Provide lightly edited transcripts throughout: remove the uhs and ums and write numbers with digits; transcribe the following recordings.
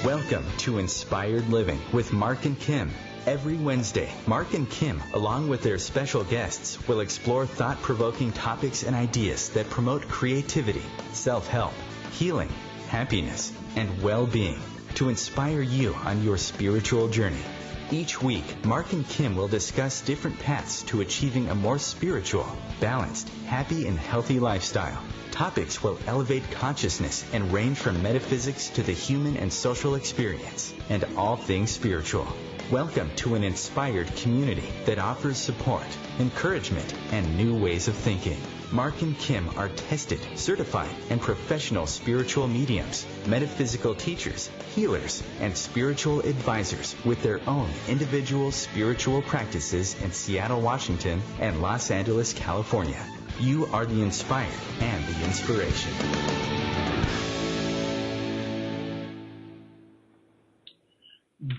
Welcome to Inspired Living with Mark and Kim. Every Wednesday, Mark and Kim, along with their special guests, will explore thought-provoking topics and ideas that promote creativity, self-help, healing, happiness, and well-being to inspire you on your spiritual journey. Each week, Mark and Kim will discuss different paths to achieving a more spiritual, balanced, happy, and healthy lifestyle. Topics will elevate consciousness and range from metaphysics to the human and social experience, and all things spiritual. Welcome to an inspired community that offers support, encouragement, and new ways of thinking. Mark and Kim are tested, certified, and professional spiritual mediums, metaphysical teachers, healers, and spiritual advisors with their own individual spiritual practices in Seattle, Washington, and Los Angeles, California. You are the inspired and the inspiration.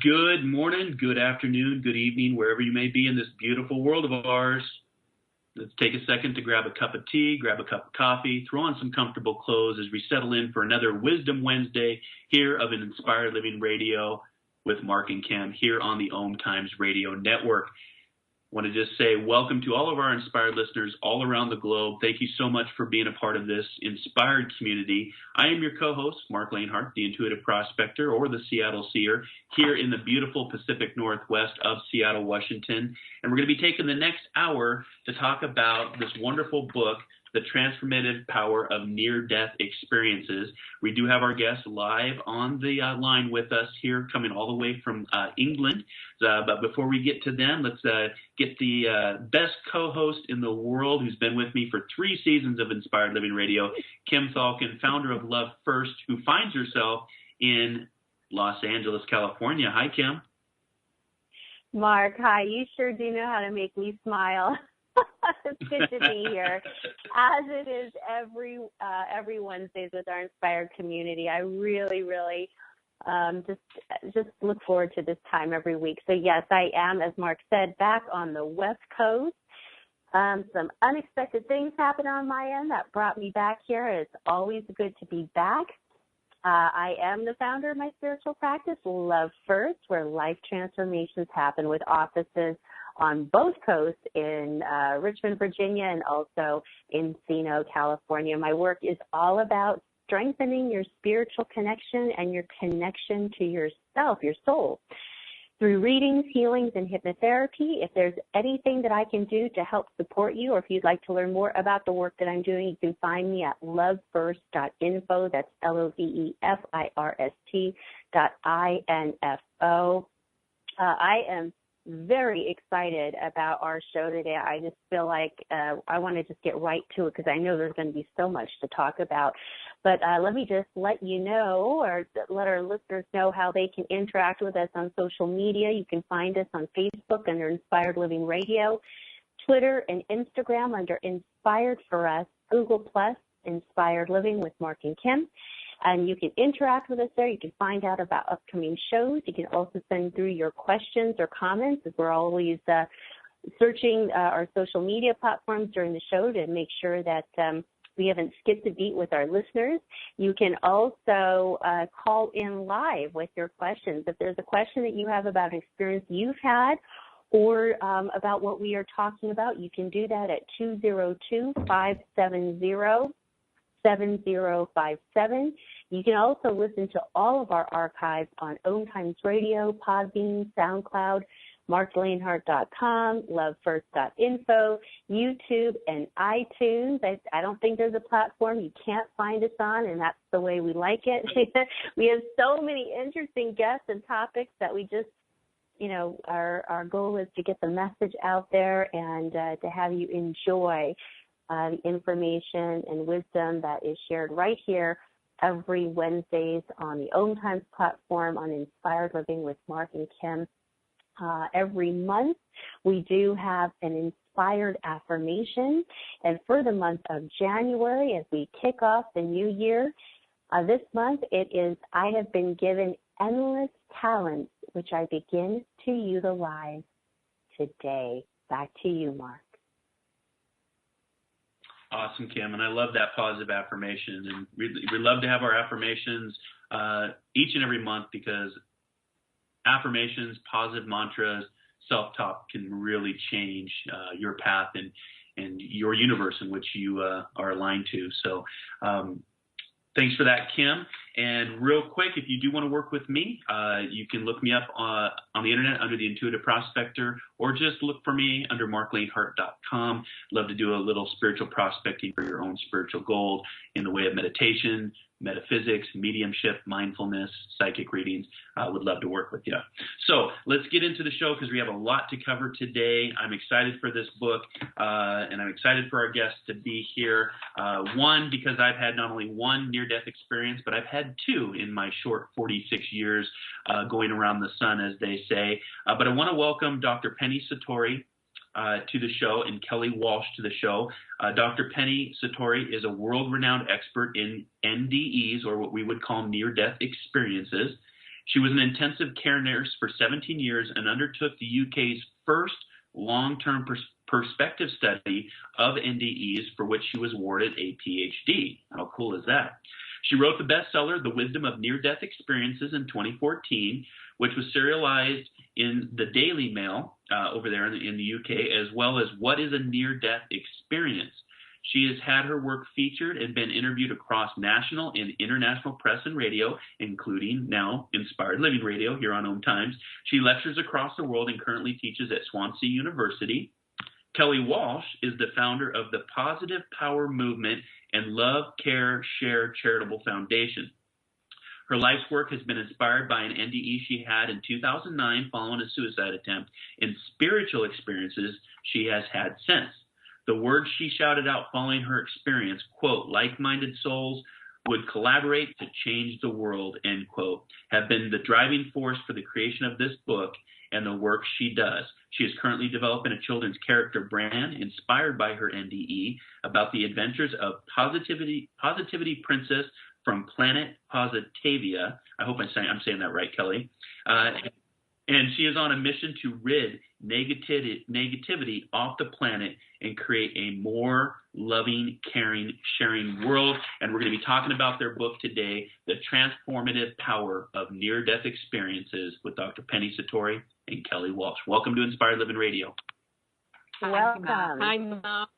Good morning, good afternoon, good evening, wherever you may be in this beautiful world of ours. Let's take a second to grab a cup of tea, grab a cup of coffee, throw on some comfortable clothes as we settle in for another Wisdom Wednesday here of an Inspired Living Radio with Mark and Kim here on the OMTimes Radio Network. I want to just say welcome to all of our inspired listeners all around the globe. Thank you so much for being a part of this inspired community. I am your co-host, Mark Lanehart, the Intuitive Prospector, or the Seattle Seer, here in the beautiful Pacific Northwest of Seattle, Washington. And we're going to be taking the next hour to talk about this wonderful book, The Transformative Power of Near-Death Experiences. We do have our guest live on the line with us here, coming all the way from England. But before we get to them, let's get the best co-host in the world who's been with me for 3 seasons of Inspired Living Radio, Kim Thalken, founder of Love First, who finds herself in Los Angeles, California. Hi, Kim. Mark, hi. You sure do know how to make me smile. It's good to be here, as it is every Wednesdays with our inspired community. I really just look forward to this time every week. So yes, I am, as Mark said, back on the West Coast. Some unexpected things happened on my end that brought me back here. It's always good to be back. I am the founder of my spiritual practice, Love First, where life transformations happen, with offices on both coasts in Richmond, Virginia, and also Encino, California. My work is all about strengthening your spiritual connection and your connection to yourself, your soul, through readings, healings, and hypnotherapy. If there's anything that I can do to help support you, or if you'd like to learn more about the work that I'm doing, you can find me at lovefirst.info. That's LOVEFIRST.INFO. I am very excited about our show today. I just feel like I want to just get right to it because I know there's going to be so much to talk about. But let me just let you know, or let our listeners know, how they can interact with us on social media. You can find us on Facebook under Inspired Living Radio, Twitter and Instagram under Inspired for Us, Google Plus, Inspired Living with Mark and Kim. And you can interact with us there. You can find out about upcoming shows. You can also send through your questions or comments, as we're always searching our social media platforms during the show to make sure that we haven't skipped a beat with our listeners. You can also call in live with your questions. If there's a question that you have about an experience you've had, or about what we are talking about, you can do that at 202-570-7057. You can also listen to all of our archives on OMTimes Radio, Podbean, SoundCloud, marklanehart.com, lovefirst.info, YouTube, and iTunes. I don't think there's a platform you can't find us on, and that's the way we like it. We have so many interesting guests and topics that we just, our goal is to get the message out there and to have you enjoy the information and wisdom that is shared right here every Wednesdays on the OMTimes platform on Inspired Living with Mark and Kim. Every month we do have an inspired affirmation, and for the month of January, as we kick off the new year, this month it is, I have been given endless talents which I begin to utilize today. Back to you, Mark. Awesome, Kim, and I love that positive affirmation. And we love to have our affirmations each and every month, because affirmations, positive mantras, self-talk can really change your path and your universe in which you are aligned to. So thanks for that, Kim. And real quick, if you do want to work with me, you can look me up on the internet under the Intuitive Prospector, or just look for me under marklaneHart.com. Love to do a little spiritual prospecting for your own spiritual gold in the way of meditation, metaphysics, mediumship, mindfulness, psychic readings. Would love to work with you. So let's get into the show, because we have a lot to cover today. I'm excited for this book, and I'm excited for our guests to be here. One, because I've had not only one near-death experience, but I've had two in my short 46 years going around the sun, as they say. But I want to welcome Dr. Penny Satori to the show, and Kelly Walsh to the show. Dr. Penny Satori is a world-renowned expert in NDEs, or what we would call near-death experiences. She was an intensive care nurse for 17 years and undertook the UK's first long-term perspective study of NDEs, for which she was awarded a PhD. How cool is that? She wrote the bestseller, The Wisdom of Near-Death Experiences, in 2014, which was serialized in the Daily Mail over there in the UK, as well as What is a Near-Death Experience? She has had her work featured and been interviewed across national and international press and radio, including now Inspired Living Radio here on OMTimes. She lectures across the world and currently teaches at Swansea University. Kelly Walsh is the founder of the Positive Power Movement and Love, Care, Share Charitable Foundation. Her life's work has been inspired by an NDE she had in 2009 following a suicide attempt, and spiritual experiences she has had since. The words she shouted out following her experience, quote, like-minded souls would collaborate to change the world, end quote, have been the driving force for the creation of this book and the work she does. She is currently developing a children's character brand inspired by her NDE about the adventures of Positivity Princess from Planet Positavia. I hope I'm saying that right, Kelly. And she is on a mission to rid negativity off the planet and create a more loving, caring, sharing world. And we're going to be talking about their book today, The Transformative Power of Near-Death Experiences, with Dr. Penny Satori and Kelly Walsh. Welcome to Inspired Living Radio. Welcome. Hi, Mark.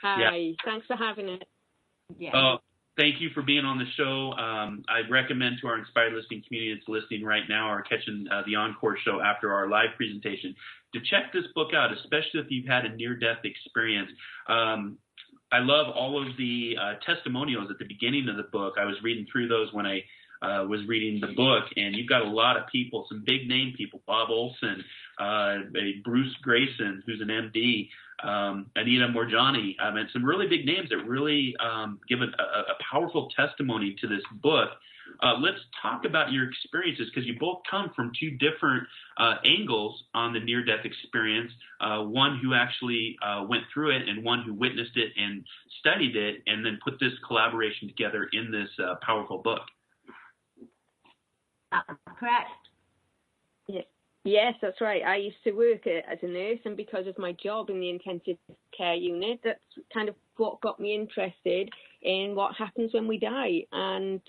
Hi. Yeah. Thanks for having it. Yeah. Thank you for being on the show. I recommend to our Inspired Listening community that's listening right now or catching the encore show after our live presentation to check this book out, especially if you've had a near-death experience. I love all of the testimonials at the beginning of the book. I was reading through those when I was reading the book, and you've got a lot of people, some big-name people, Bob Olson, Bruce Grayson, who's an MD, Anita Morjani. I mean, some really big names that really give a powerful testimony to this book. Let's talk about your experiences, because you both come from two different angles on the near-death experience, one who actually went through it and one who witnessed it and studied it and then put this collaboration together in this powerful book. That's correct. Yes, that's right. I used to work as a nurse, and because of my job in the intensive care unit, that's kind of what got me interested in what happens when we die. And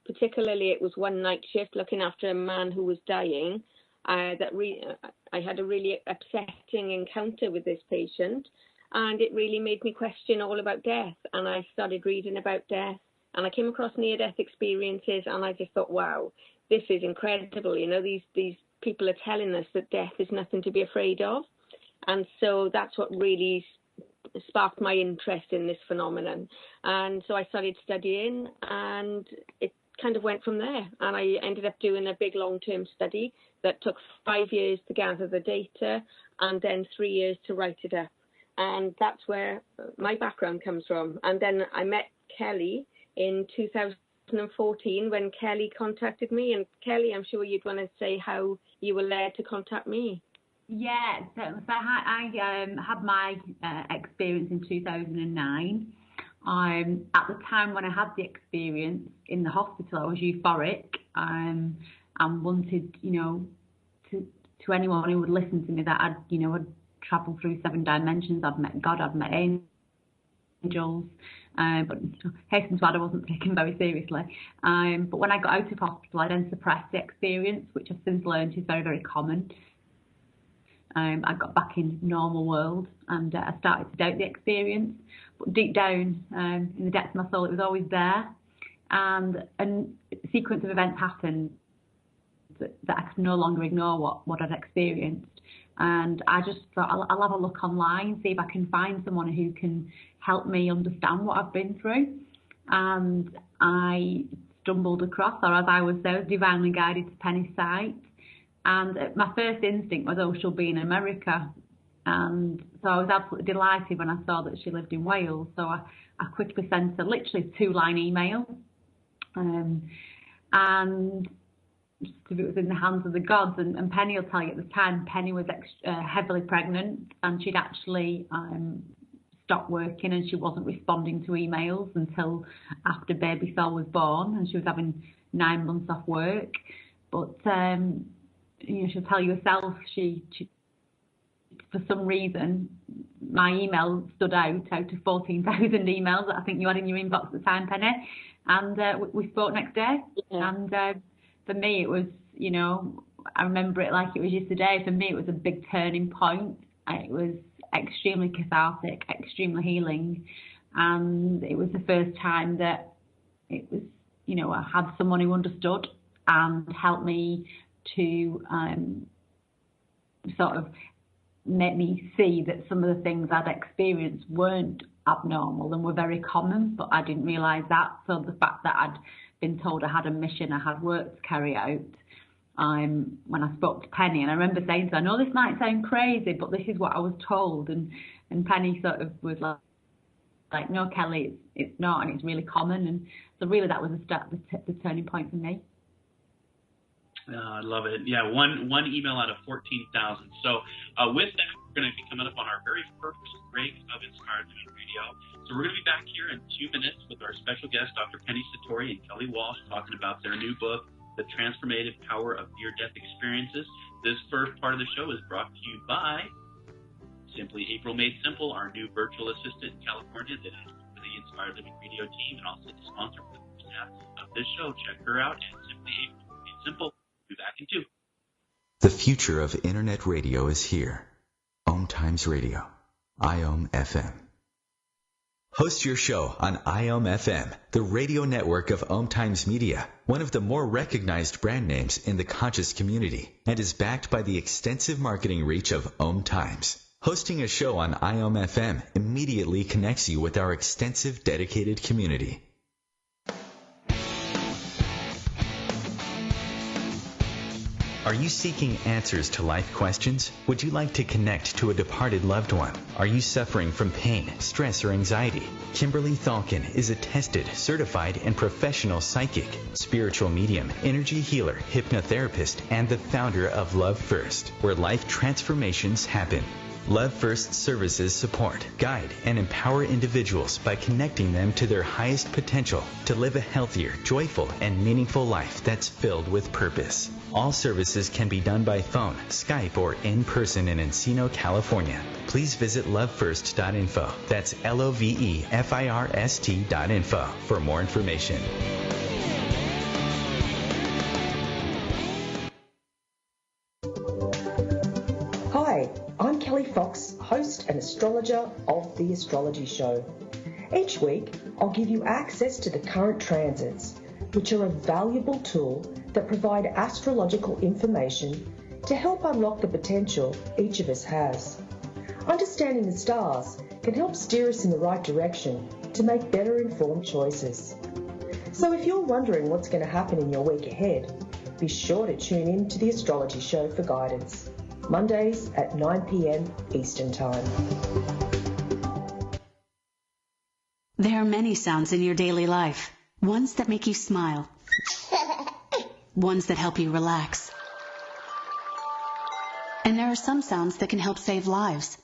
particularly, it was one night shift looking after a man who was dying. I had a really upsetting encounter with this patient, and it really made me question all about death. And I started reading about death, and I came across near-death experiences, and I just thought, wow, this is incredible. You know, these people are telling us that death is nothing to be afraid of. And so that's what really sparked my interest in this phenomenon. And so I started studying, and it kind of went from there. And I ended up doing a big long-term study that took 5 years to gather the data and then 3 years to write it up. And that's where my background comes from. And then I met Kelly in 2014 when Kelly contacted me. And Kelly, I'm sure you'd want to say how you were led to contact me. Yeah, so I had my experience in 2009. At the time when I had the experience in the hospital, I was euphoric and wanted, to anyone who would listen to me that I'd travelled through 7 dimensions. I'd met God, I'd met angels, angels. But hasten to add, I wasn't taken very seriously. But when I got out of hospital, I then suppressed the experience, which I've since learned is very, very common. I got back in normal world, and I started to doubt the experience. But deep down, in the depths of my soul, it was always there. And a sequence of events happened that I could no longer ignore what I'd experienced. And I just thought, I'll have a look online, see if I can find someone who can help me understand what I've been through. And I stumbled across, or as I was divinely guided to Penny's site. And my first instinct was, oh, she'll be in America. And so I was absolutely delighted when I saw that she lived in Wales. So I quickly sent her literally a 2-line email. And just if it was in the hands of the gods. And Penny will tell you at the time, Penny was heavily pregnant, and she'd actually stopped working, and she wasn't responding to emails until after baby Sol was born, and she was having 9 months off work. But she'll tell you herself, she for some reason, my email stood out of 14,000 emails that I think you had in your inbox at the time, Penny. And we spoke next day. Yeah. And for me, it was, I remember it like it was yesterday. For me, it was a big turning point. It was extremely cathartic, extremely healing. And it was the first time that it was, I had someone who understood and helped me to sort of make me see that some of the things I'd experienced weren't abnormal and were very common, but I didn't realise that. So the fact that I'd been told I had a mission, I had work to carry out, when I spoke to Penny, and I remember saying to her, I know this might sound crazy, but this is what I was told, and Penny sort of was like, no, Kelly, it's not, and it's really common. And so really that was the turning point for me. I love it. Yeah, one email out of 14,000. So with that, we're going to be coming up on our very first break of Inspired Living Radio. So we're going to be back here in 2 minutes with our special guest, Dr. Penny Satori and Kelly Walsh, talking about their new book, The Transformative Power of Near-Death Experiences. This first part of the show is brought to you by Simply April Made Simple, our new virtual assistant in California that is for the Inspired Living Radio team and also the sponsor for the first half of this show. Check her out at Simply April Made Simple. Back in 2. The future of internet radio is here. OMTimes Radio, IOM FM. Host your show on IOM FM, the radio network of OMTimes Media, one of the more recognized brand names in the conscious community, and is backed by the extensive marketing reach of OMTimes. Hosting a show on IOM FM immediately connects you with our extensive dedicated community. Are you seeking answers to life questions? Would you like to connect to a departed loved one? Are you suffering from pain, stress, or anxiety? Kimberly Thalkin is a tested, certified, and professional psychic, spiritual medium, energy healer, hypnotherapist, and the founder of Love First, where life transformations happen. Love First services support, guide, and empower individuals by connecting them to their highest potential to live a healthier, joyful, and meaningful life that's filled with purpose. All services can be done by phone, Skype, or in person in Encino, California. Please visit lovefirst.info. That's LOVEFIRST.info for more information. Hi, I'm Kelly Fox, host and astrologer of The Astrology Show. Each week, I'll give you access to the current transits, which are a valuable tool that provide astrological information to help unlock the potential each of us has. Understanding the stars can help steer us in the right direction to make better informed choices. So if you're wondering what's going to happen in your week ahead, be sure to tune in to The Astrology Show for guidance. Mondays at 9 p.m. Eastern Time. There are many sounds in your daily life. Ones that make you smile. Ones that help you relax. And there are some sounds that can help save lives.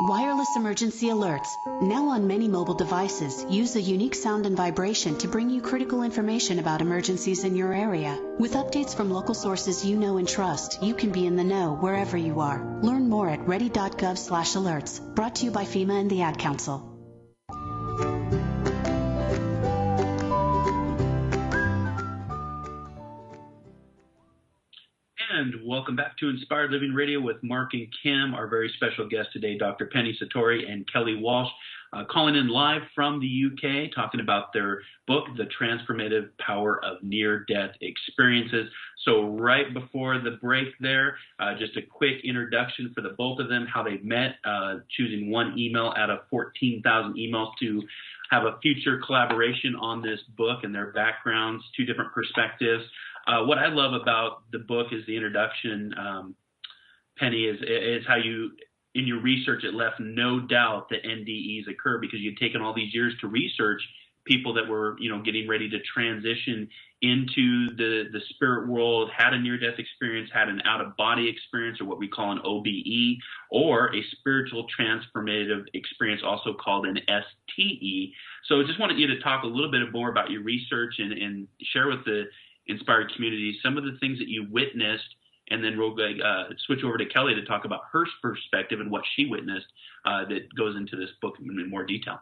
Wireless emergency alerts, now on many mobile devices, use a unique sound and vibration to bring you critical information about emergencies in your area. With updates from local sources you know and trust, you can be in the know wherever you are. Learn more at ready.gov/alerts. Brought to you by FEMA and the Ad Council. and welcome back to Inspired Living Radio with Mark and Kim. Our very special guest today, Dr. Penny Satori and Kelly Walsh, calling in live from the UK, talking about their book, The Transformative Power of Near-Death Experiences. So right before the break there, just a quick introduction for the both of them, how they met, choosing one email out of 14,000 emails to have a future collaboration on this book and their backgrounds, two different perspectives. What I love about the book is the introduction, Penny, is how you, in your research, it left no doubt that NDEs occur because you'd taken all these years to research people that were, getting ready to transition into the spirit world, had a near-death experience, had an out-of-body experience, or what we call an OBE, or a spiritual transformative experience, also called an STE. So I just wanted you to talk a little bit more about your research and share with the Inspired community some of the things that you witnessed, and then we'll switch over to Kelly to talk about her perspective and what she witnessed that goes into this book in more detail.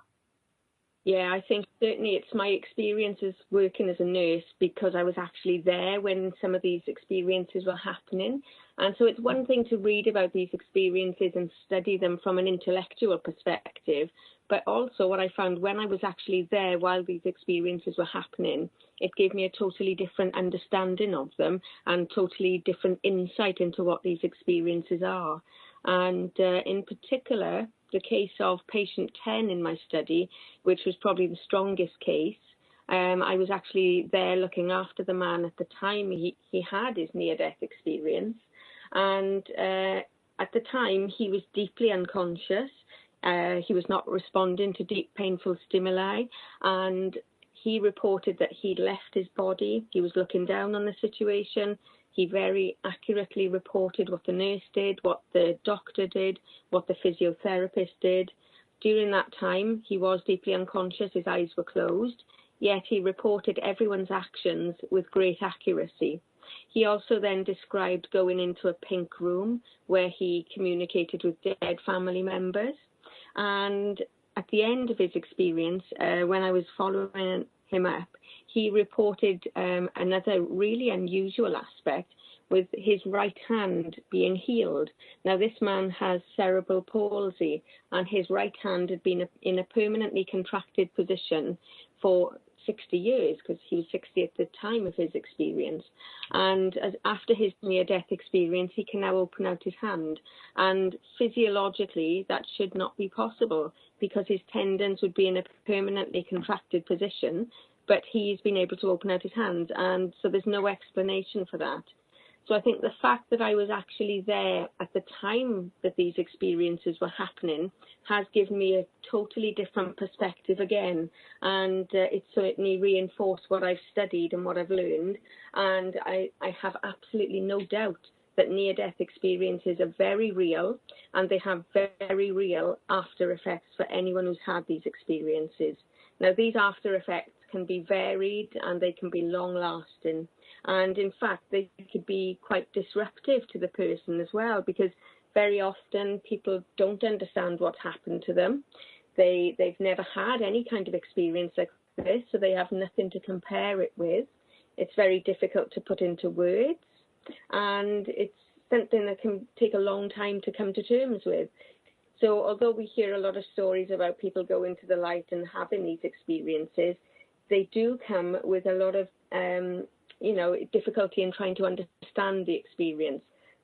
Yeah, I think certainly it's my experiences working as a nurse, because I was actually there when some of these experiences were happening. And so it's one thing to read about these experiences and study them from an intellectual perspective, but also what I found when I was actually there while these experiences were happening, it gave me a totally different understanding of them and totally different insight into what these experiences are. And in particular, the case of patient 10 in my study, which was probably the strongest case, I was actually there looking after the man at the time he had his near-death experience. And at the time, he was deeply unconscious. He was not responding to deep, painful stimuli. And he reported that he'd left his body. He was looking down on the situation. He very accurately reported what the nurse did, what the doctor did, what the physiotherapist did. During that time, he was deeply unconscious. His eyes were closed, yet he reported everyone's actions with great accuracy. He also then described going into a pink room where he communicated with dead family members. And at the end of his experience, when I was following him up, he reported another really unusual aspect, with his right hand being healed. Now, this man has cerebral palsy, and his right hand had been in a permanently contracted position for 60 years, because he was 60 at the time of his experience. And after his near-death experience, he can now open out his hand. And physiologically, that should not be possible, because his tendons would be in a permanently contracted position, but he's been able to open out his hand. And so there's no explanation for that. So I think the fact that I was actually there at the time that these experiences were happening has given me a totally different perspective again. And it certainly reinforced what I've studied and what I've learned. And I have absolutely no doubt that near-death experiences are very real, and they have very real after effects for anyone who's had these experiences. Now, these after effects can be varied and they can be long-lasting. And in fact, they could be quite disruptive to the person as well, because very often people don't understand what's happened to them. They've never had any kind of experience like this, so they have nothing to compare it with. It's very difficult to put into words, and it's something that can take a long time to come to terms with. So although we hear a lot of stories about people going to the light and having these experiences, they do come with a lot of difficulty in trying to understand the experience.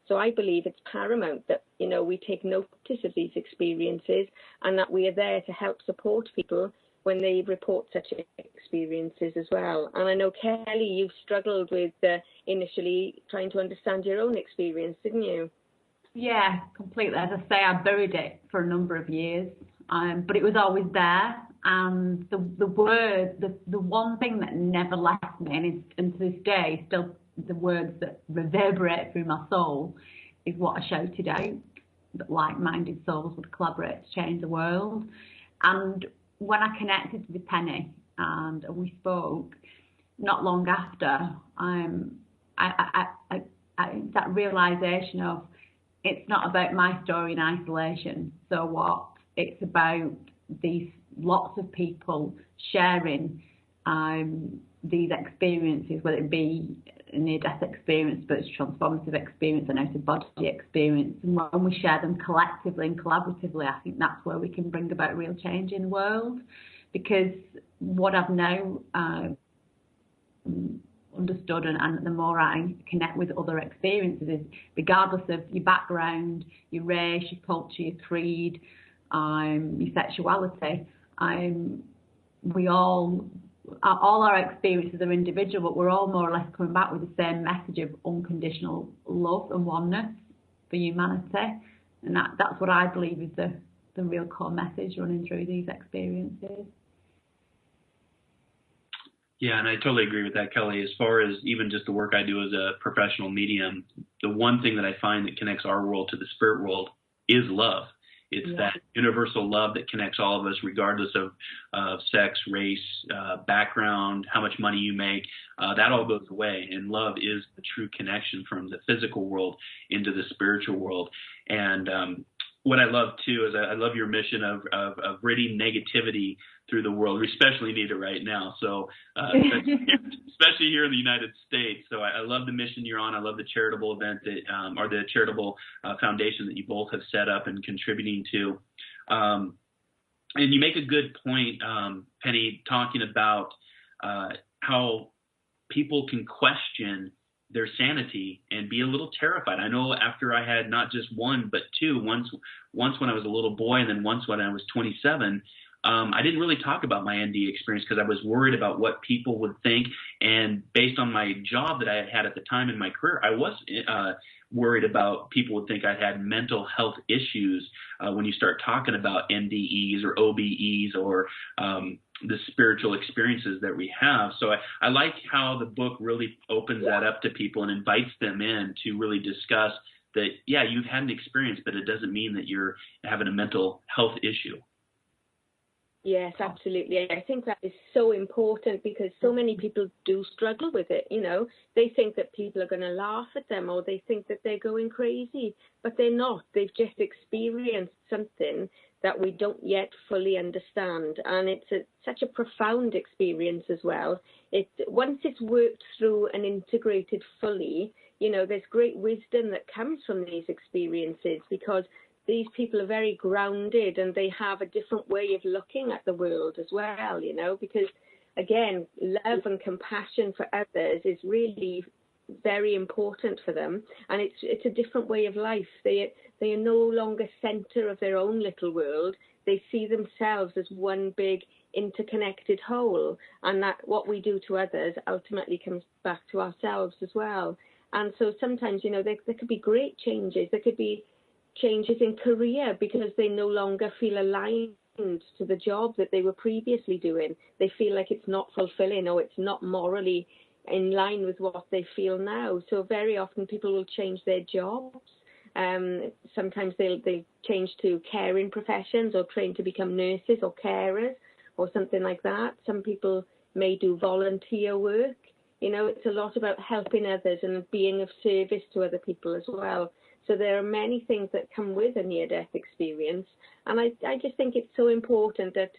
So I believe it's paramount that, we take notice of these experiences, and that we are there to help support people when they report such experiences as well. And I know, Kelly, you struggled with initially trying to understand your own experience, didn't you? Yeah, completely. As I say, I buried it for a number of years, but it was always there. And the one thing that never left me, and to this day, still the words that reverberate through my soul, is what I shouted out, that like-minded souls would collaborate to change the world. And when I connected with Penny and we spoke, not long after, that realisation of, it's not about my story in isolation, so what? It's about these lots of people sharing these experiences, whether it be a near-death experience, but it's transformative experience, an out-of-body experience, and when we share them collectively and collaboratively, I think that's where we can bring about real change in the world. Because what I've now understood, and the more I connect with other experiences, is regardless of your background, your race, your culture, your creed, your sexuality, we all our experiences are individual, but we're all more or less coming back with the same message of unconditional love and oneness for humanity, and that's what I believe is the real core message running through these experiences. Yeah, and I totally agree with that, Kelly. As far as even just the work I do as a professional medium, the one thing that I find that connects our world to the spirit world is love. It's that universal love that connects all of us, regardless of sex, race, background, how much money you make. That all goes away, and love is the true connection from the physical world into the spiritual world. And what I love too is I love your mission of ridding negativity through the world. We especially need it right now. So especially here in the United States. So I love the mission you're on. I love the charitable event that or the charitable foundation that you both have set up and contributing to. And you make a good point, Penny, talking about how people can question their sanity and be a little terrified. I know after I had not just one, but two, once when I was a little boy and then once when I was 27, I didn't really talk about my NDE experience because I was worried about what people would think. And based on my job that I had at the time in my career, I was worried about people would think I had mental health issues when you start talking about NDEs or OBEs or the spiritual experiences that we have. So I like how the book really opens that up to people and invites them in to really discuss that, yeah, you've had an experience, but it doesn't mean that you're having a mental health issue. Yes, absolutely. I think that is so important because so many people do struggle with it. You know, they think that people are going to laugh at them or they think that they're going crazy, but they're not. They've just experienced something that we don't yet fully understand. And it's such a profound experience as well. Once it's worked through and integrated fully, you know, there's great wisdom that comes from these experiences because these people are very grounded and they have a different way of looking at the world as well, you know, because, again, love and compassion for others is really very important for them. And it's a different way of life. They are no longer center of their own little world. They see themselves as one big interconnected whole. And that what we do to others ultimately comes back to ourselves as well. And so sometimes, you know, there could be great changes. There could be changes in career because they no longer feel aligned to the job that they were previously doing. They feel like it's not fulfilling or it's not morally in line with what they feel now. So very often people will change their jobs. Sometimes they'll change to caring professions or train to become nurses or carers or something like that. Some people may do volunteer work. You know, it's a lot about helping others and being of service to other people as well. So there are many things that come with a near-death experience. And I just think it's so important that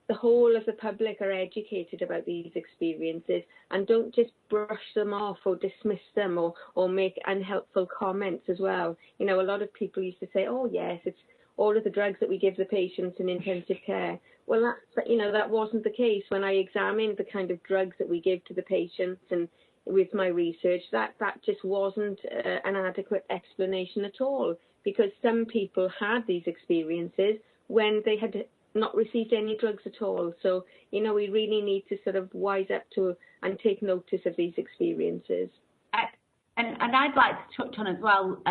the whole of the public are educated about these experiences and don't just brush them off or dismiss them or make unhelpful comments as well. You know, a lot of people used to say, oh, yes, it's all of the drugs that we give the patients in intensive care. Well, that wasn't the case when I examined the kind of drugs that we give to the patients and with my research, that just wasn't an adequate explanation at all, because some people had these experiences when they had not received any drugs at all. So, you know, we really need to sort of wise up to and take notice of these experiences. And I'd like to touch on as well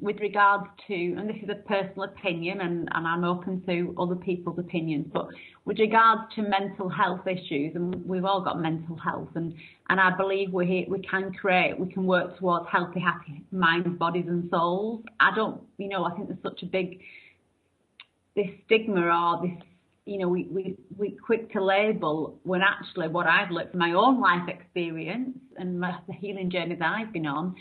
with regards to, and this is a personal opinion and I'm open to other people's opinions, but with regards to mental health issues, and we've all got mental health, and I believe we can work towards healthy, happy minds, bodies and souls. I think there's such a big, this stigma or this, you know, we quick to label when actually what I've learned from my own life experience and the healing journey that I've been on,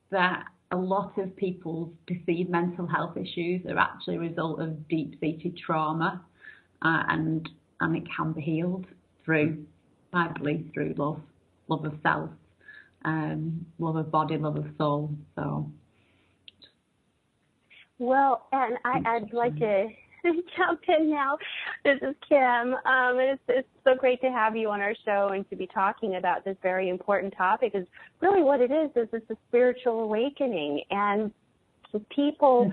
that a lot of people's perceived mental health issues are actually a result of deep-seated trauma, and it can be healed through, I believe, through love. love of self, love of body, love of soul. So. Well, and I'd like to jump in now. This is Kim. It's so great to have you on our show and to be talking about this very important topic. Is really what it is it's a spiritual awakening, and people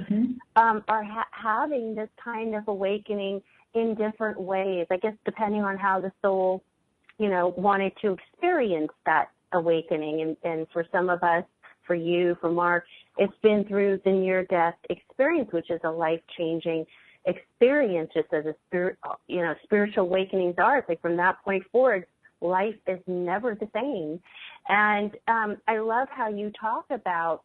are having this kind of awakening in different ways, I guess, depending on how the soul, wanted to experience that awakening. And for some of us, for you, for Mark, it's been through the near-death experience, which is a life-changing experience, just as spiritual awakenings are. It's like from that point forward, life is never the same. And I love how you talk about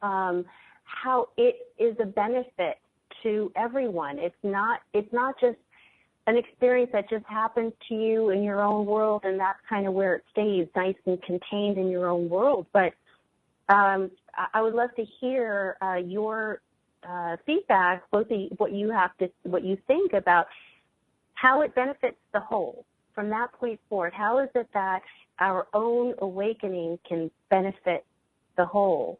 how it is a benefit to everyone. It's not just an experience that just happens to you in your own world, and that's kind of where it stays, nice and contained in your own world. But I would love to hear your feedback, both what you think about how it benefits the whole from that point forward. How is it that our own awakening can benefit the whole?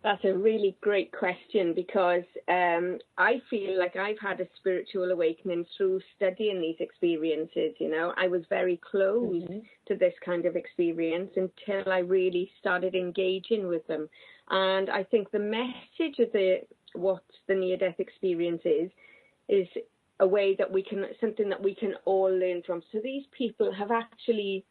That's a really great question, because I feel like I've had a spiritual awakening through studying these experiences. I was very close to this kind of experience until I really started engaging with them. And I think the message of what the near-death experience is a way that something that we can all learn from. So these people have actually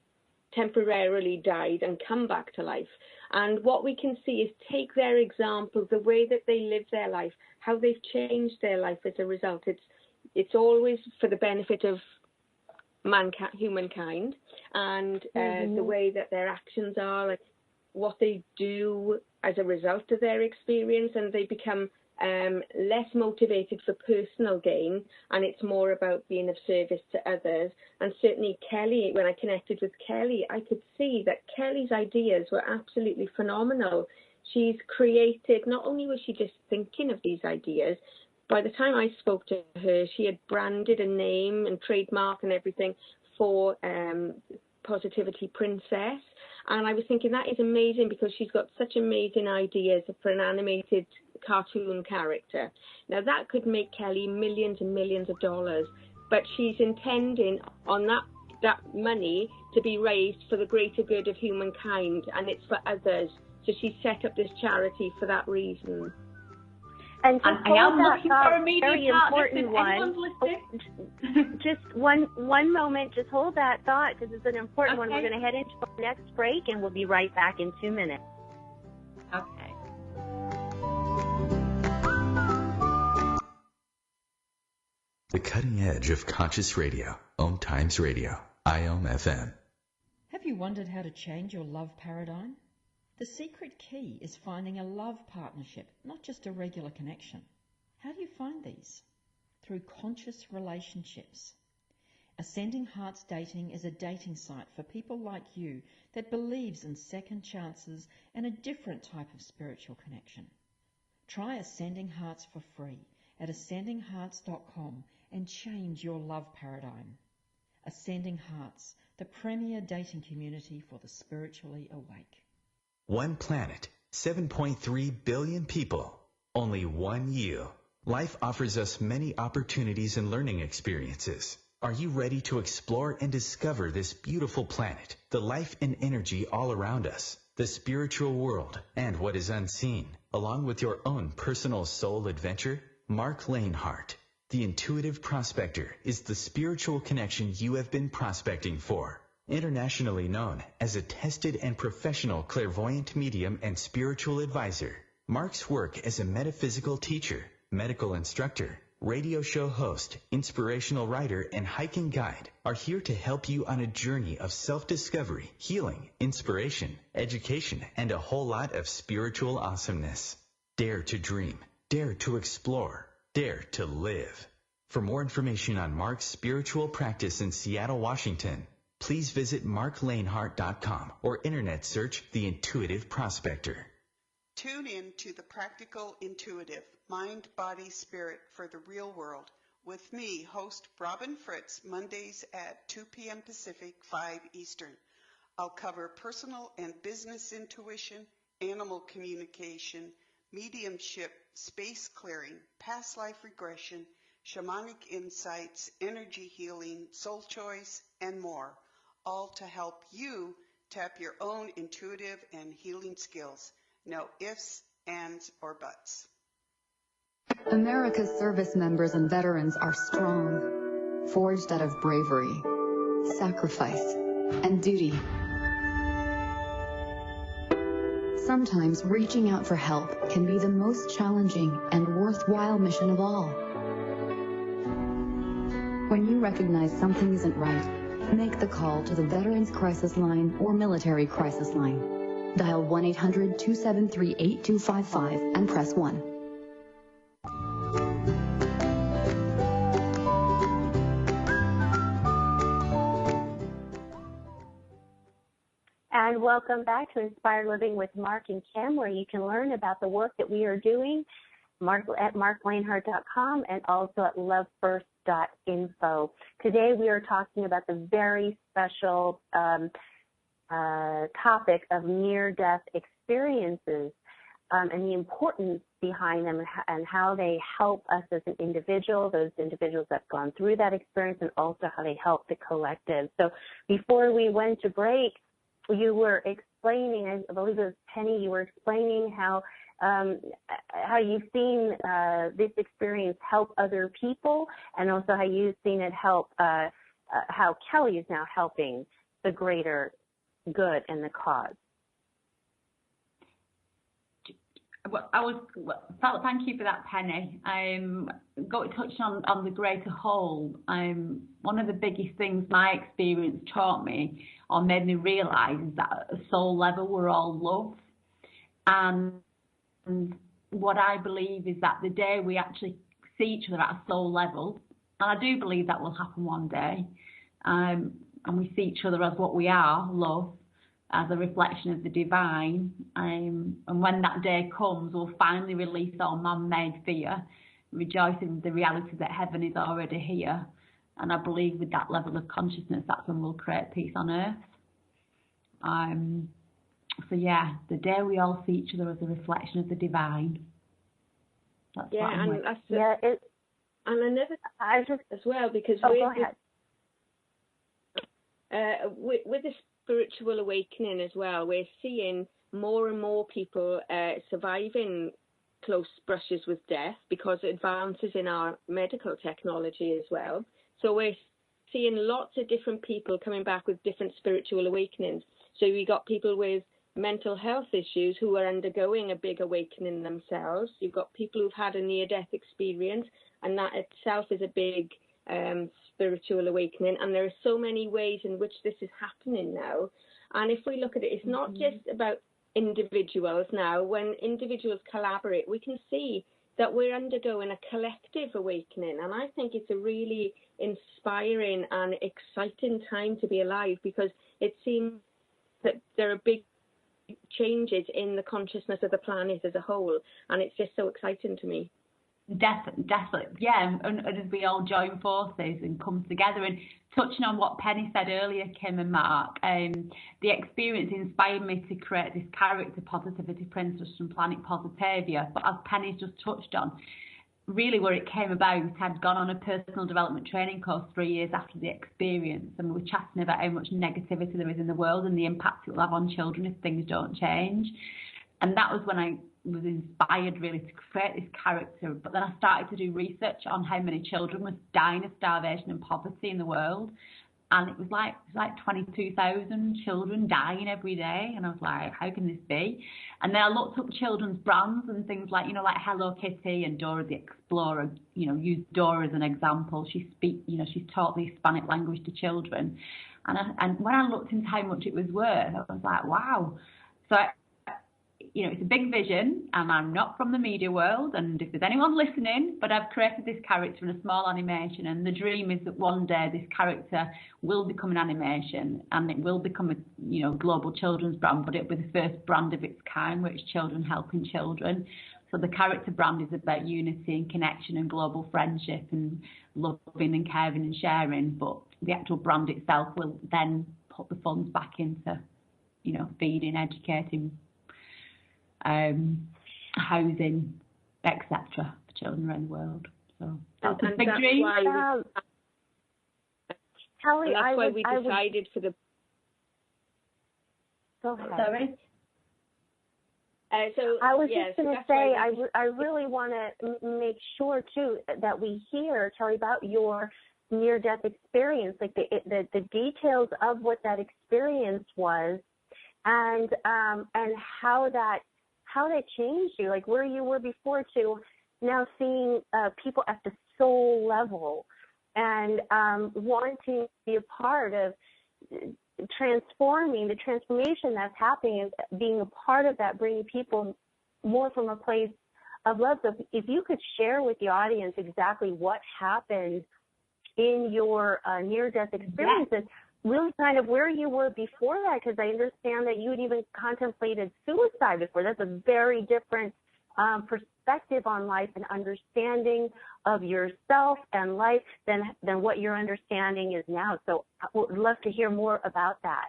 temporarily died and come back to life. And what we can see is take their examples, the way that they live their life, how they've changed their life as a result. It's always for the benefit of humankind, and the way that their actions are, like what they do as a result of their experience, and they become less motivated for personal gain, and it's more about being of service to others. And certainly Kelly, when I connected with Kelly, I could see that Kelly's ideas were absolutely phenomenal. She's created, not only was she just thinking of these ideas, by the time I spoke to her, she had branded a name and trademark and everything for Positivity Princess. And I was thinking that is amazing, because she's got such amazing ideas for an animated cartoon character. Now that could make Kelly millions and millions of dollars, but she's intending on that money to be raised for the greater good of humankind, and it's for others. So she set up this charity for that reason. And I am looking for a very important one. Just one moment. Just hold that thought, because it's an important one. We're going to head into our next break, and we'll be right back in 2 minutes. Okay. The cutting edge of conscious radio. OMTimes Radio. IOM FM. Have you wondered how to change your love paradigm? The secret key is finding a love partnership, not just a regular connection. How do you find these? Through conscious relationships. Ascending Hearts Dating is a dating site for people like you that believes in second chances and a different type of spiritual connection. Try Ascending Hearts for free at ascendinghearts.com and change your love paradigm. Ascending Hearts, the premier dating community for the spiritually awake. One planet, 7.3 billion people, only one you. Life offers us many opportunities and learning experiences. Are you ready to explore and discover this beautiful planet, the life and energy all around us, the spiritual world, and what is unseen, along with your own personal soul adventure? Mark Lanehart, the intuitive prospector, is the spiritual connection you have been prospecting for. Internationally known as a tested and professional clairvoyant medium and spiritual advisor, Mark's work as a metaphysical teacher, medical instructor, radio show host, inspirational writer, and hiking guide are here to help you on a journey of self-discovery, healing, inspiration, education, and a whole lot of spiritual awesomeness. Dare to dream, dare to explore, dare to live. For more information on Mark's spiritual practice in Seattle, Washington, please visit marklanehart.com or internet search The Intuitive Prospector. Tune in to The Practical Intuitive, Mind, Body, Spirit for the Real World with me, host Robin Fritz, Mondays at 2 p.m. Pacific, 5 Eastern. I'll cover personal and business intuition, animal communication, mediumship, space clearing, past life regression, shamanic insights, energy healing, soul choice, and more, all to help you tap your own intuitive and healing skills. No ifs, ands, or buts. America's service members and veterans are strong, forged out of bravery, sacrifice, and duty. Sometimes reaching out for help can be the most challenging and worthwhile mission of all. When you recognize something isn't right, make the call to the Veterans Crisis Line or Military Crisis Line. Dial 1-800-273-8255 and press 1. And welcome back to Inspired Living with Mark and Kim, where you can learn about the work that we are doing at marklanehart.com and also at lovefirst.info. Today we are talking about the very special topic of near-death experiences and the importance behind them and how they help us as an individual, those individuals that have gone through that experience, and also how they help the collective. So before we went to break, you were explaining, I believe it was Penny, you were explaining how you've seen this experience help other people, and also how you've seen it help, how Kelly is now helping the greater good and the cause. Thank you for that, Penny. Got to touch on the greater whole. One of the biggest things my experience taught me or made me realise is that at a soul level we're all love. And what I believe is that the day we actually see each other at a soul level, and I do believe that will happen one day, and we see each other as what we are, love, as a reflection of the divine, and when that day comes, we'll finally release all man-made fear, rejoicing in the reality that heaven is already here. And I believe with that level of consciousness, that's when we'll create peace on earth. So yeah, the day we all see each other as a reflection of the divine. That's what I'm like. And another as well, because with the spiritual awakening as well, we're seeing more and more people surviving close brushes with death because of advances in our medical technology as well. So we're seeing lots of different people coming back with different spiritual awakenings. So we got people with mental health issues who are undergoing a big awakening themselves. You've got people who've had a near-death experience, and that itself is a big spiritual awakening. And there are so many ways in which this is happening now. And if we look at it, it's not just about individuals now. When individuals collaborate, we can see that we're undergoing a collective awakening. And I think it's a really inspiring and exciting time to be alive, because it seems that there are big changes in the consciousness of the planet as a whole. And it's just so exciting to me. Definitely, yeah, and as we all join forces and come together, and touching on what Penny said earlier, Kim and Mark, the experience inspired me to create this character positivity princess from Planet Positivia. But as Penny's just touched on, really where it came about, I'd gone on a personal development training course 3 years after the experience, and we were chatting about how much negativity there is in the world and the impact it will have on children if things don't change. And that was when I was inspired really to create this character. But then I started to do research on how many children were dying of starvation and poverty in the world, and it was like 22,000 children dying every day. And I was like, how can this be? And then I looked up children's brands and things like, like Hello Kitty and Dora the Explorer. Use Dora as an example. She's taught the Hispanic language to children, and when I looked into how much it was worth, I was like, wow. So it's a big vision, and I'm not from the media world, and if there's anyone listening, but I've created this character in a small animation, and the dream is that one day this character will become an animation, and it will become a global children's brand, but it'll be the first brand of its kind, where it's children helping children. So the character brand is about unity and connection and global friendship and loving and caring and sharing, but the actual brand itself will then put the funds back into, you know, feeding, educating, housing, etc. for children around the world. So that's a big dream. Kelly, that's why we decided for the. Go ahead. Sorry. So I was just going to say, I really want to make sure too that we hear, Kelly, about your near-death experience, like the details of what that experience was, and how that changed you, like where you were before to now seeing people at the soul level and wanting to be a part of transforming the transformation that's happening and being a part of that, bringing people more from a place of love. So if you could share with the audience exactly what happened in your near-death experiences, really kind of where you were before that, because I understand that you had even contemplated suicide before. That's a very different perspective on life and understanding of yourself and life than what your understanding is now. So I would love to hear more about that.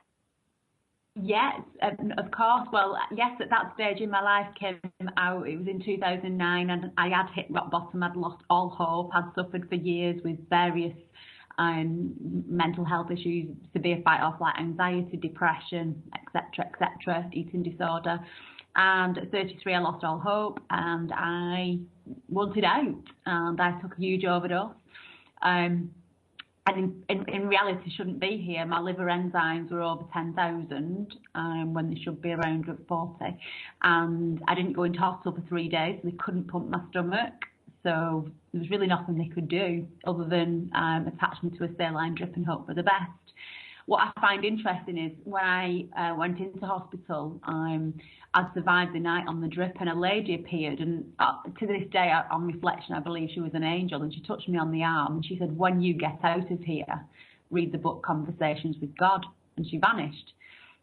Yes, of course. Well, yes, at that stage in my life came out, it was in 2009, and I had hit rock bottom. I'd lost all hope. I'd suffered for years with various mental health issues, severe fight-off like anxiety, depression, etc., eating disorder. And at 33, I lost all hope, and I wanted out, and I took a huge overdose. And in reality, shouldn't be here. My liver enzymes were over 10,000 when they should be around 40, and I didn't go into hospital for 3 days. They couldn't pump my stomach, so there was really nothing they could do other than attach me to a saline drip and hope for the best. What I find interesting is when I went into hospital, I'd survived the night on the drip, and a lady appeared, and to this day, on reflection, I believe she was an angel, and she touched me on the arm, and she said, "When you get out of here, read the book Conversations with God," and she vanished.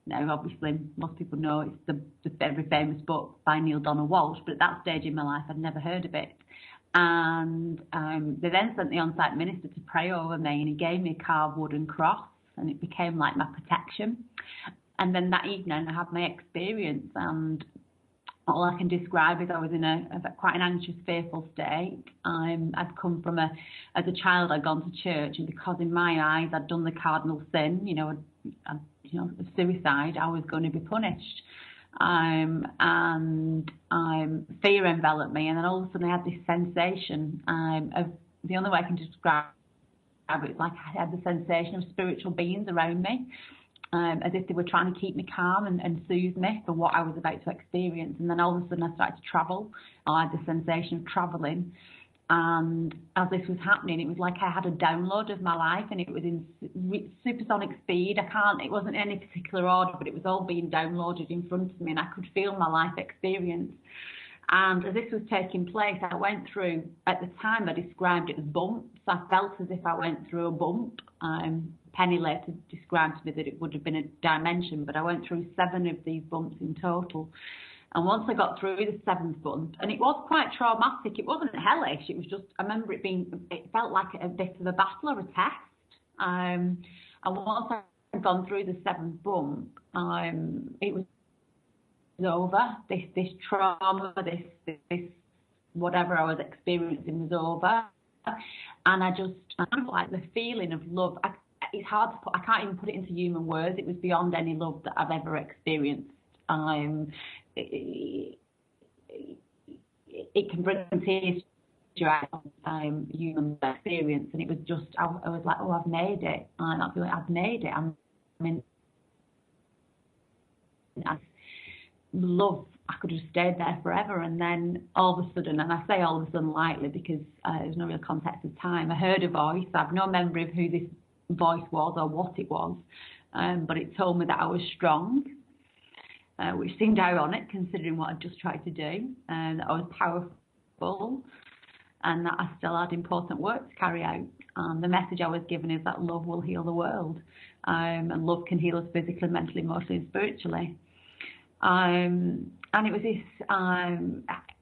Now, obviously, most people know it's the very famous book by Neil Donald Walsh, but at that stage in my life, I'd never heard of it. And they then sent the on-site minister to pray over me, and he gave me a carved wooden cross, and it became like my protection. And then that evening I had my experience, and all I can describe is I was in quite an anxious, fearful state. I'd come from as a child, I'd gone to church, and because in my eyes I'd done the cardinal sin, suicide, I was going to be punished. And fear enveloped me, and then all of a sudden I had this sensation of, the only way I can describe it is like I had the sensation of spiritual beings around me, as if they were trying to keep me calm and soothe me for what I was about to experience. And then all of a sudden I started to travel. I had the sensation of travelling, and as this was happening, it was like I had a download of my life, and it was in supersonic speed. It wasn't in any particular order, but it was all being downloaded in front of me, and I could feel my life experience. And as this was taking place, I went through, at the time I described it as bumps. I felt as if I went through a bump. Penny later described to me that it would have been a dimension, but I went through 7 of these bumps in total. And once I got through the 7th bump, and it was quite traumatic, it wasn't hellish, it was just, I remember it felt like a bit of a battle or a test. And once I'd gone through the 7th bump, it was over. This trauma, this whatever I was experiencing was over. And I just, kind of like the feeling of love, it's hard to put, I can't even put it into human words. It was beyond any love that I've ever experienced. It can bring tears to your eyes, human experience, and it was just, I was like, oh, I've made it. And I feel like I've made it. Love, I could have stayed there forever, and then all of a sudden, and I say all of a sudden lightly because there's no real context of time, I heard a voice. I have no memory of who this voice was or what it was, but it told me that I was strong, which seemed ironic considering what I'd just tried to do, and that I was powerful, and that I still had important work to carry out. The message I was given is that love will heal the world, and love can heal us physically, mentally, emotionally, and spiritually. And it was this,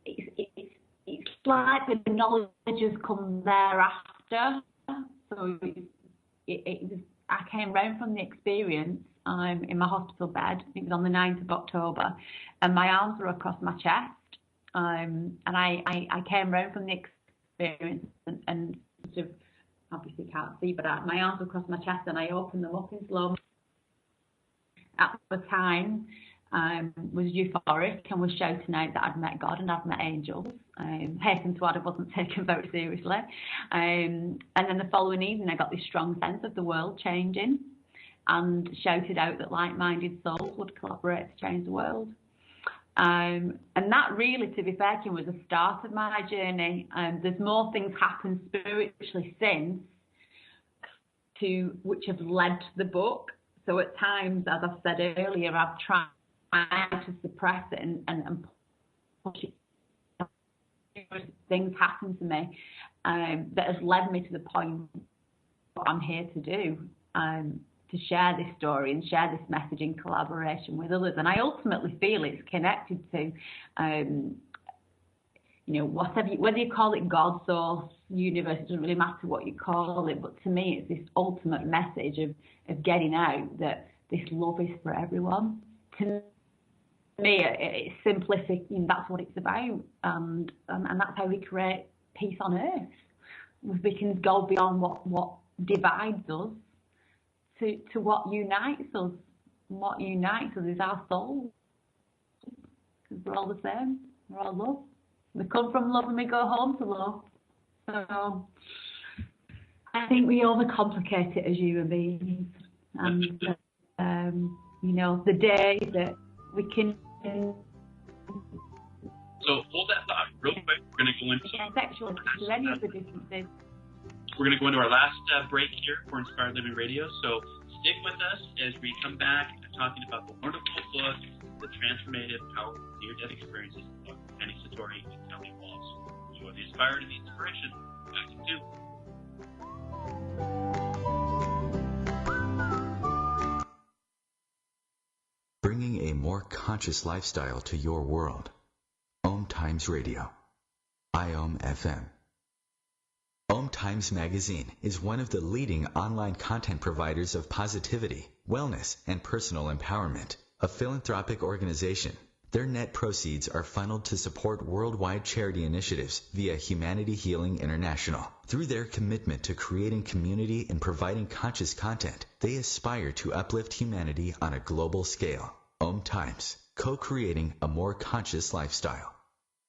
it's like the knowledge has come thereafter. So I came round from the experience in my hospital bed. It was on the 9th of October, and my arms were across my chest. And I came round from the experience and sort of, obviously can't see, but my arms were across my chest, and I opened them up in slow. At the time, was euphoric and was shouting out that I'd met God and I'd met angels. Hasten to add, I wasn't taken very seriously. And then the following evening, I got this strong sense of the world changing, and shouted out that like-minded souls would collaborate to change the world. And that really, to be fair, Kim, was the start of my journey. There's more things happened spiritually since, which have led to the book. So at times, as I've said earlier, I've tried to suppress it and push it. Things happen to me that has led me to the point what I'm here to do, to share this story and share this message in collaboration with others. And I ultimately feel it's connected to, whether you call it God, source, universe, it doesn't really matter what you call it, but to me it's this ultimate message of getting out that this love is for everyone. To me, it's simplistic, that's what it's about, and that's how we create peace on earth. We can go beyond what divides us to what unites us. And what unites us is our soul, because we're all the same, we're all love. We come from love and we go home to love. So I think we overcomplicate it as human beings. And, the day that we can... So hold that thought real quick. We're going to go into... Sexual, to any of the differences. We're going to go into our last break here for Inspired Living Radio. So stick with us as we come back talking about the wonderful book, The Transformative Power of Near-Death Experiences, of Penny Satori and Kelly Walsh. You are the inspired and the inspiration. Back in 2. Bringing a more conscious lifestyle to your world. OMTimes Radio. IOM FM. OMTimes Magazine is one of the leading online content providers of positivity, wellness, and personal empowerment. A philanthropic organization. Their net proceeds are funneled to support worldwide charity initiatives via Humanity Healing International. Through their commitment to creating community and providing conscious content, they aspire to uplift humanity on a global scale. OMTimes, co-creating a more conscious lifestyle.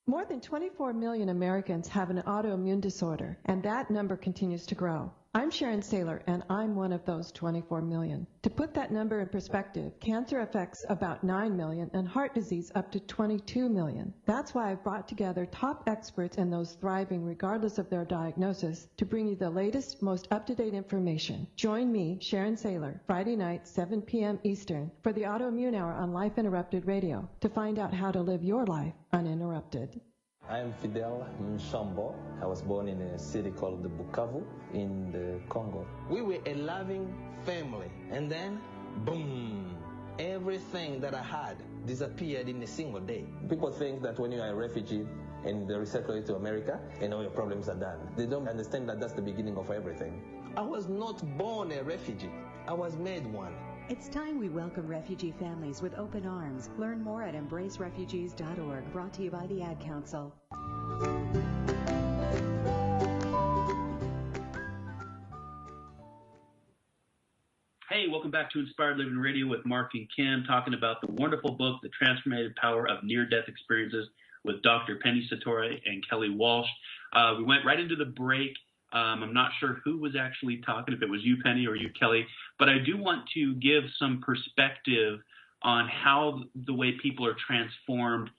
More than 24 million Americans have an autoimmune disorder, and that number continues to grow. I'm Sharon Saylor, and I'm one of those 24 million. To put that number in perspective, cancer affects about 9 million and heart disease up to 22 million. That's why I've brought together top experts and those thriving regardless of their diagnosis to bring you the latest, most up-to-date information. Join me, Sharon Saylor, Friday night, 7 p.m. Eastern, for the Autoimmune Hour on Life Interrupted Radio to find out how to live your life uninterrupted. I am Fidel Nshambo. I was born in a city called Bukavu in the Congo. We were a loving family, and then, boom, everything that I had disappeared in a single day. People think that when you are a refugee and they resettle you to America, and all your problems are done. They don't understand that that's the beginning of everything. I was not born a refugee. I was made one. It's time we welcome refugee families with open arms. Learn more at embracerefugees.org, brought to you by the Ad Council. Hey, welcome back to Inspired Living Radio with Mark and Kim, talking about the wonderful book, The Transformative Power of Near-Death Experiences, with Dr. Penny Satori and Kelly Walsh. We went right into the break. I'm not sure who was actually talking, if it was you, Penny, or you, Kelly, but I do want to give some perspective on how the way people are transformed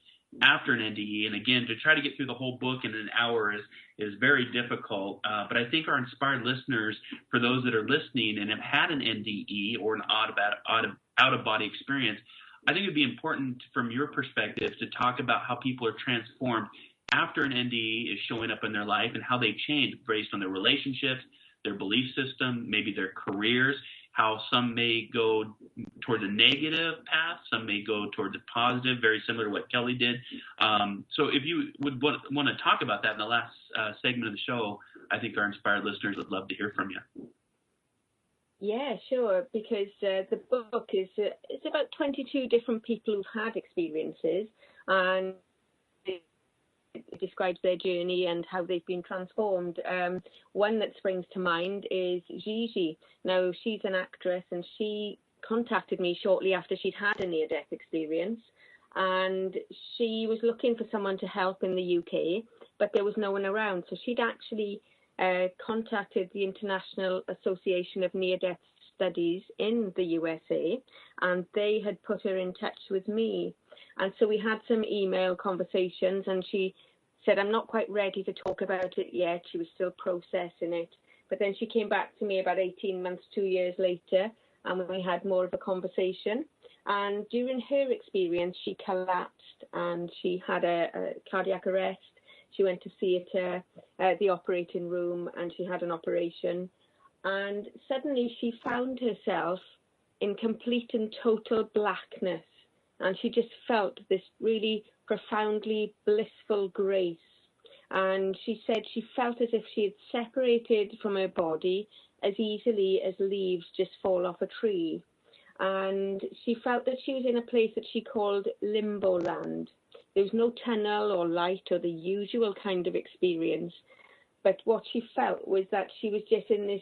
after an NDE. And again, to try to get through the whole book in an hour is very difficult. But I think our inspired listeners, for those that are listening and have had an NDE or an out-of-body experience, I think it would be important from your perspective to talk about how people are transformed after an NDE is showing up in their life and how they change based on their relationships, their belief system, maybe their careers, how some may go towards a negative path. Some may go towards a positive, very similar to what Kelly did. So if you would want to talk about that in the last segment of the show, I think our inspired listeners would love to hear from you. Yeah, sure, because the book is it's about 22 different people who've had experiences, and it describes their journey and how they've been transformed. One that springs to mind is Gigi. Now, she's an actress, and she contacted me shortly after she'd had a near-death experience, and she was looking for someone to help in the UK, but there was no one around. So she'd actually contacted the International Association of Near-Death Studies in the USA, and they had put her in touch with me. And so we had some email conversations, and she said, I'm not quite ready to talk about it yet. She was still processing it. But then she came back to me about 18 months, 2 years later, and we had more of a conversation. And during her experience, she collapsed and she had a cardiac arrest. She went to theatre, the operating room, and she had an operation. And suddenly she found herself in complete and total blackness. And she just felt this really profoundly blissful grace. And she said she felt as if she had separated from her body as easily as leaves just fall off a tree. And she felt that she was in a place that she called limbo land. There was no tunnel or light or the usual kind of experience. But what she felt was that she was just in this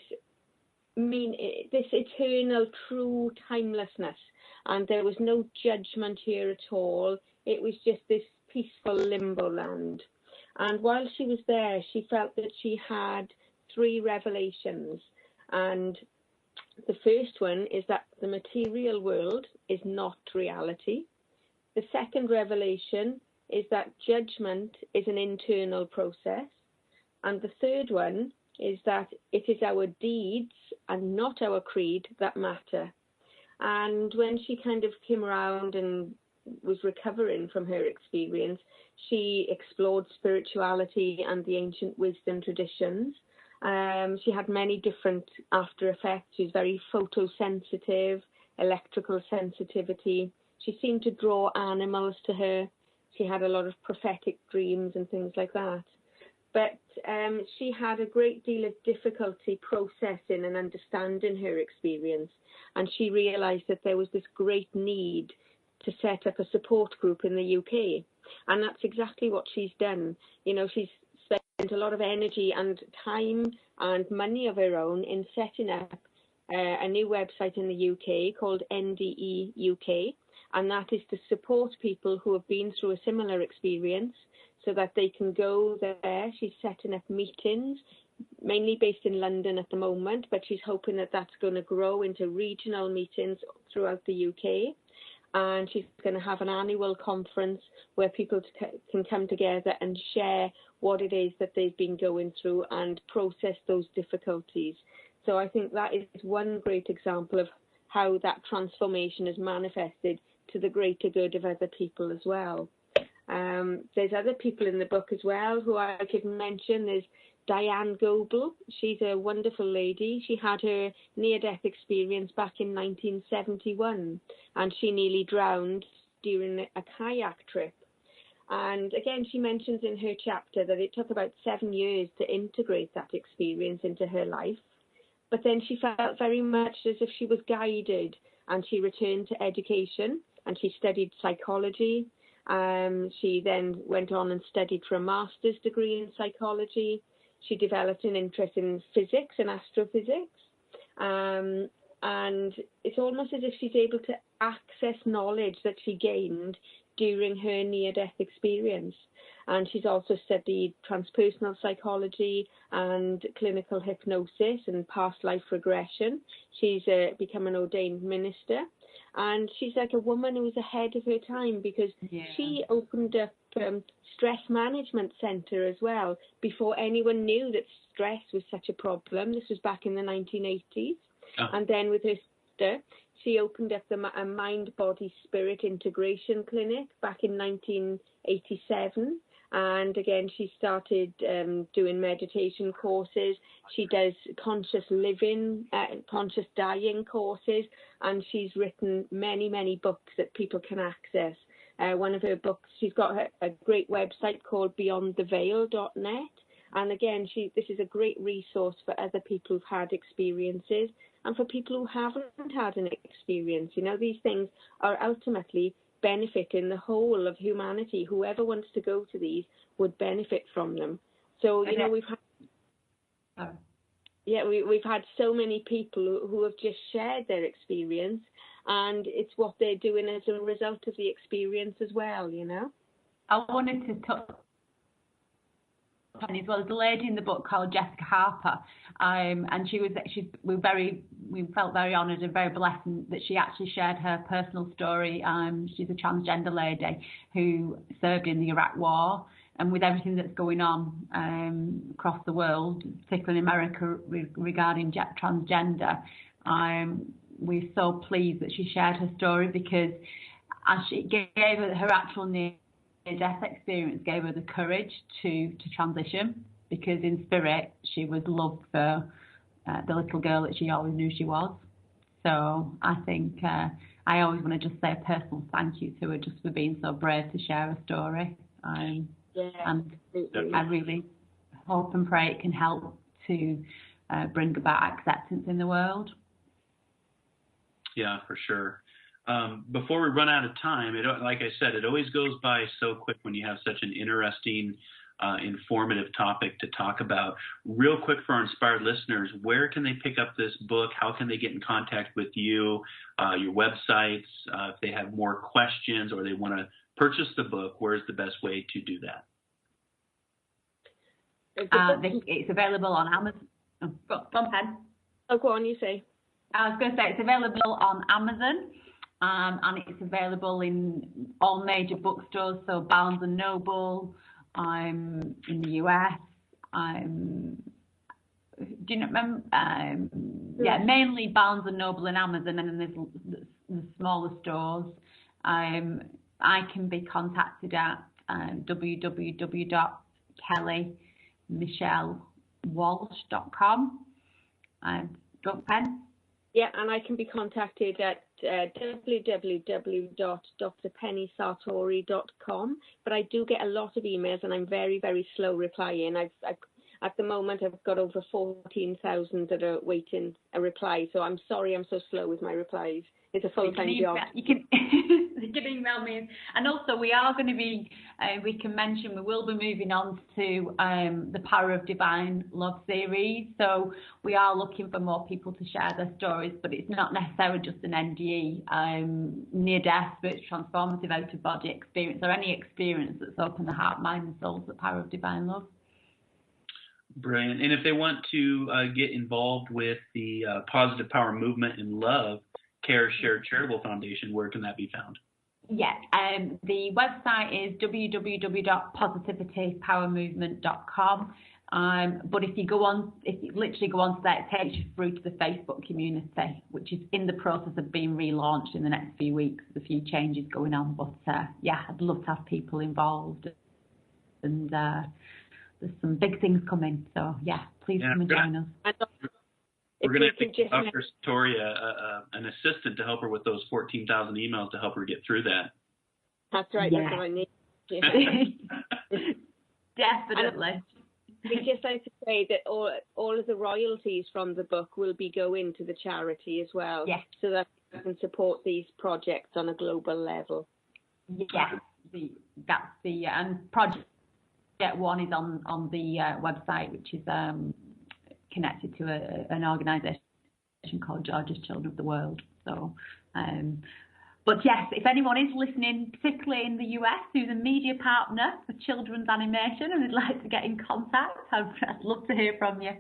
eternal, true timelessness. And there was no judgment here at all. It was just this peaceful limbo land. And while she was there, she felt that she had 3 revelations. And the first one is that the material world is not reality. The second revelation is that judgment is an internal process. And the third one is that it is our deeds and not our creed that matter. And when she kind of came around and was recovering from her experience, she explored spirituality and the ancient wisdom traditions. She had many different after effects. She was very photosensitive, electrical sensitivity. She seemed to draw animals to her. She had a lot of prophetic dreams and things like that. But she had a great deal of difficulty processing and understanding her experience. And she realised that there was this great need to set up a support group in the UK. And that's exactly what she's done. You know, she's spent a lot of energy and time and money of her own in setting up a new website in the UK called NDE UK. And that is to support people who have been through a similar experience so that they can go there. She's setting up meetings, mainly based in London at the moment, but she's hoping that that's going to grow into regional meetings throughout the UK. And she's going to have an annual conference where people can come together and share what it is that they've been going through and process those difficulties. So I think that is one great example of how that transformation is manifested to the greater good of other people as well. There's other people in the book as well who I could mention. There's Diane Global. She's a wonderful lady. She had her near-death experience back in 1971, and she nearly drowned during a kayak trip. And again, she mentions in her chapter that it took about 7 years to integrate that experience into her life. But then she felt very much as if she was guided, and she returned to education, and she studied psychology. She then went on and studied for a master's degree in psychology. She developed an interest in physics and astrophysics. And it's almost as if she's able to access knowledge that she gained during her near-death experience. And she's also studied transpersonal psychology and clinical hypnosis and past life regression. She's become an ordained minister. And she's like a woman who's ahead of her time because she opened up stress management centre as well before anyone knew that stress was such a problem. This was back in the 1980s. Oh. And then with her sister, she opened up a mind-body-spirit integration clinic back in 1987. And again, she started doing meditation courses. She does conscious living, conscious dying courses, and she's written many, many books that people can access. One of her books, she's got a great website called beyondtheveil.net. And again, this is a great resource for other people who've had experiences and for people who haven't had an experience. You know, these things are ultimately benefiting the whole of humanity. Whoever wants to go to these would benefit from them. So, you know, we've had so many people who have just shared their experience, and it's what they're doing as a result of the experience as well, you know. I wanted to touch as well as a lady in the book called Jessica Harper, and we felt very honoured and very blessed that she actually shared her personal story. She's a transgender lady who served in the Iraq War, and with everything that's going on across the world, particularly in America regarding transgender, we're so pleased that she shared her story, because as she gave her actual near-death experience gave her the courage to transition, because in spirit she was loved for the little girl that she always knew she was. So I think I always want to just say a personal thank you to her just for being so brave to share her story. And I really hope and pray it can help to bring about acceptance in the world. Yeah, for sure. Before we run out of time, like I said, it always goes by so quick when you have such an interesting, informative topic to talk about. Real quick for our inspired listeners, where can they pick up this book? How can they get in contact with you, your websites? If they have more questions or they want to purchase the book, where's the best way to do that? It's available on Amazon. Go on, Pen. Oh, go on, you say. I was going to say it's available on Amazon, and it's available in all major bookstores, so Barnes & Noble, in the US. Do you remember? Yeah, mainly Barnes & Noble and Amazon, and then there's the smaller stores. I can be contacted at www.kellymichelewalsh.com. Don't Pen? Yeah, and I can be contacted at www.drpennysatori.com. But I do get a lot of emails, and I'm very, very slow replying. At the moment, I've got over 14,000 that are waiting a reply. So I'm sorry I'm so slow with my replies. It's a full-time job. You can email me. And also, we are going to be, we can mention, we will be moving on to the Power of Divine Love series. So we are looking for more people to share their stories, but it's not necessarily just an NDE, near-death, spiritual, transformative, out-of-body experience, or any experience that's opened the heart, mind, and soul to the power of divine love. Brilliant. And if they want to get involved with the Positive Power Movement and Love Care Shared Charitable Foundation, where can that be found? Yeah, the website is www.positivitypowermovement.com. But if you literally go on to that, it takes you through to the Facebook community, which is in the process of being relaunched in the next few weeks. There's a few changes going on, but yeah, I'd love to have people involved, and there's some big things coming. So yeah, please come and join us. We're going to have to give Dr. Satori an assistant to help her with those 14,000 emails to help her get through that. That's right. Yeah. That's what I need. Definitely. We just like to say that all of the royalties from the book will be going to the charity as well, so that we can support these projects on a global level. Yes, that's the and Project One is on the website, which is connected to an organisation called Georgia's Children of the World. So, but yes, if anyone is listening, particularly in the US, who's a media partner for children's animation and would like to get in contact, I'd love to hear from you.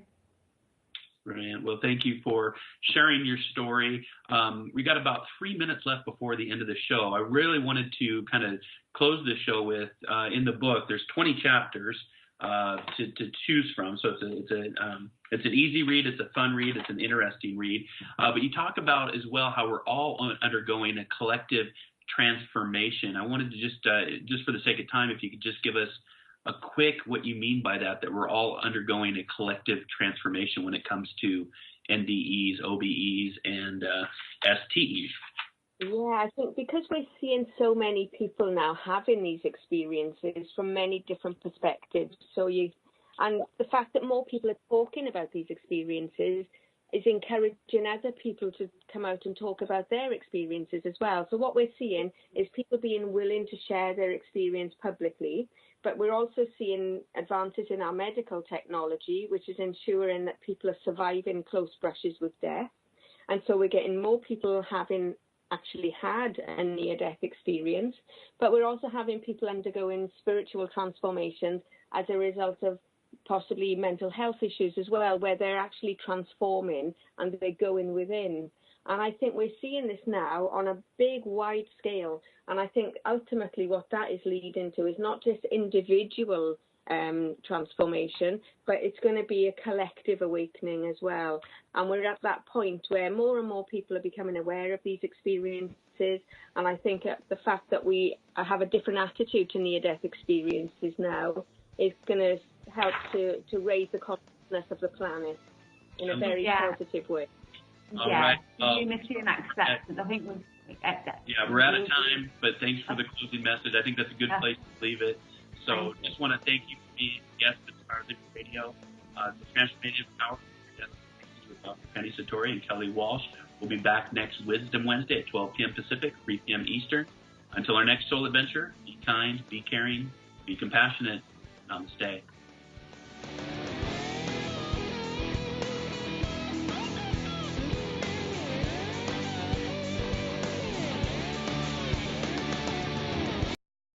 Brilliant. Well, thank you for sharing your story. We got about 3 minutes left before the end of the show. I really wanted to kind of close the show with, in the book, there's 20 chapters to choose from. So it's an easy read, it's a fun read, it's an interesting read. But you talk about as well how we're all undergoing a collective transformation. I wanted to just for the sake of time, if you could just give us a quick what you mean by that we're all undergoing a collective transformation when it comes to NDEs, OBEs, and STEs. Yeah, I think because we're seeing so many people now having these experiences from many different perspectives, and the fact that more people are talking about these experiences is encouraging other people to come out and talk about their experiences as well. So what we're seeing is people being willing to share their experience publicly, but we're also seeing advances in our medical technology, which is ensuring that people are surviving close brushes with death. And so we're getting more people having actually had a near-death experience, but we're also having people undergoing spiritual transformations as a result of possibly mental health issues as well, where they're actually transforming and they're going within. And I think we're seeing this now on a big, wide scale. And I think ultimately what that is leading to is not just individual transformation, but it's going to be a collective awakening as well. And we're at that point where more and more people are becoming aware of these experiences. And I think the fact that we have a different attitude to near-death experiences now is going to help to raise the consciousness of the planet in a very positive way. All right. Unity and acceptance. I think we're out of time, but thanks for the closing message. I think that's a good place to leave it. So just want to thank you for being a guest at Inspired Living Radio. The Transformative Power with Dr. Penny Satori and Kelly Walsh. We'll be back next Wisdom Wednesday at 12 p.m. Pacific, 3 p.m. Eastern. Until our next soul adventure, be kind, be caring, be compassionate. Namaste.